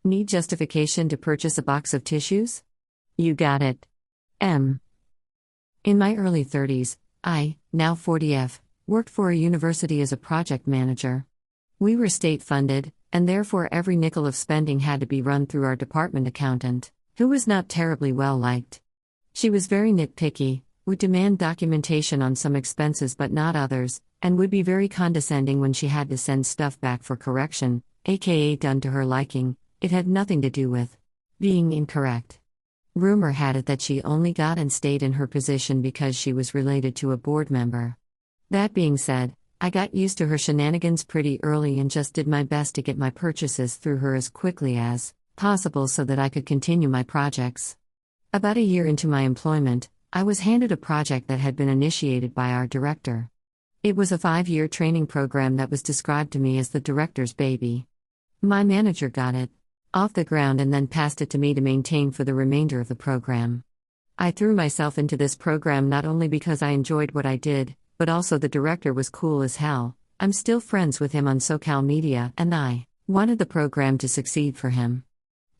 Need justification to purchase a box of tissues? You got it. M. In my early 30s, I, now 40F, worked for a university as a project manager. We were state-funded, and therefore every nickel of spending had to be run through our department accountant, who was not terribly well liked. She was very nitpicky, would demand documentation on some expenses but not others, and would be very condescending when she had to send stuff back for correction, aka done to her liking. It had nothing to do with being incorrect. Rumor had it that she only got and stayed in her position because she was related to a board member. That being said, I got used to her shenanigans pretty early and just did my best to get my purchases through her as quickly as possible so that I could continue my projects. About a year into my employment, I was handed a project that had been initiated by our director. It was a 5-year training program that was described to me as the director's baby. My manager got it off the ground and then passed it to me to maintain for the remainder of the program. I threw myself into this program not only because I enjoyed what I did, but also the director was cool as hell. I'm still friends with him on social media and I wanted the program to succeed for him.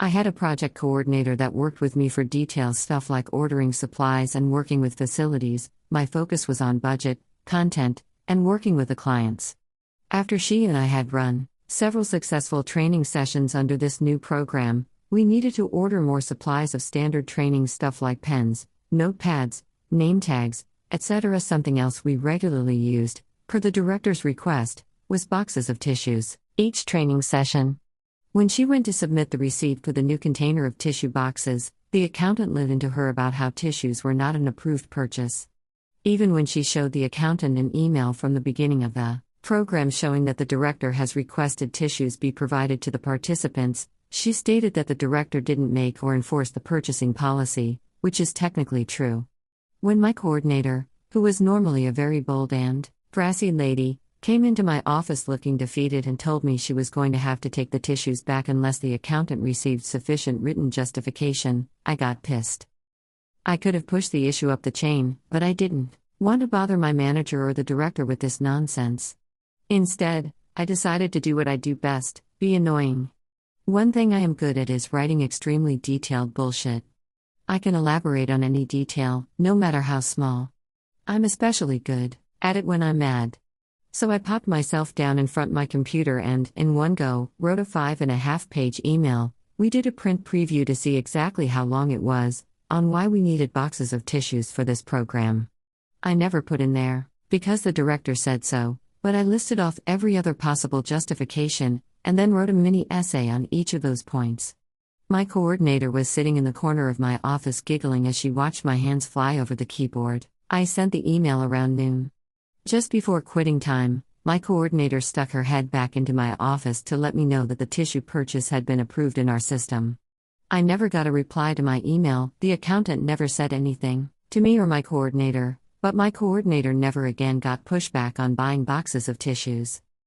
I had a project coordinator that worked with me for detailed stuff like ordering supplies and working with facilities. My focus was on budget, content, and working with the clients. After she and I had run several successful training sessions under this new program, we needed to order more supplies of standard training stuff like pens, notepads, name tags, etc. Something else we regularly used, per the director's request, was boxes of tissues. Each training session, when she went to submit the receipt for the new container of tissue boxes, the accountant lit into her about how tissues were not an approved purchase. Even when she showed the accountant an email from the beginning of the program showing that the director has requested tissues be provided to the participants, she stated that the director didn't make or enforce the purchasing policy, which is technically true. When my coordinator, who was normally a very bold and brassy lady, came into my office looking defeated and told me she was going to have to take the tissues back unless the accountant received sufficient written justification, I got pissed. I could have pushed the issue up the chain, but I didn't want to bother my manager or the director with this nonsense. Instead, I decided to do what I do best, be annoying. One thing I am good at is writing extremely detailed bullshit. I can elaborate on any detail, no matter how small. I'm especially good at it when I'm mad. So I popped myself down in front of my computer and, in one go, wrote a 5.5-page email. We did a print preview to see exactly how long it was, on why we needed boxes of tissues for this program. I never put in there, because the director said so, but I listed off every other possible justification, and then wrote a mini essay on each of those points. My coordinator was sitting in the corner of my office giggling as she watched my hands fly over the keyboard. I sent the email around noon. Just before quitting time, my coordinator stuck her head back into my office to let me know that the tissue purchase had been approved in our system. I never got a reply to my email. The accountant never said anything to me or my coordinator, but my coordinator never again got pushback on buying boxes of tissues.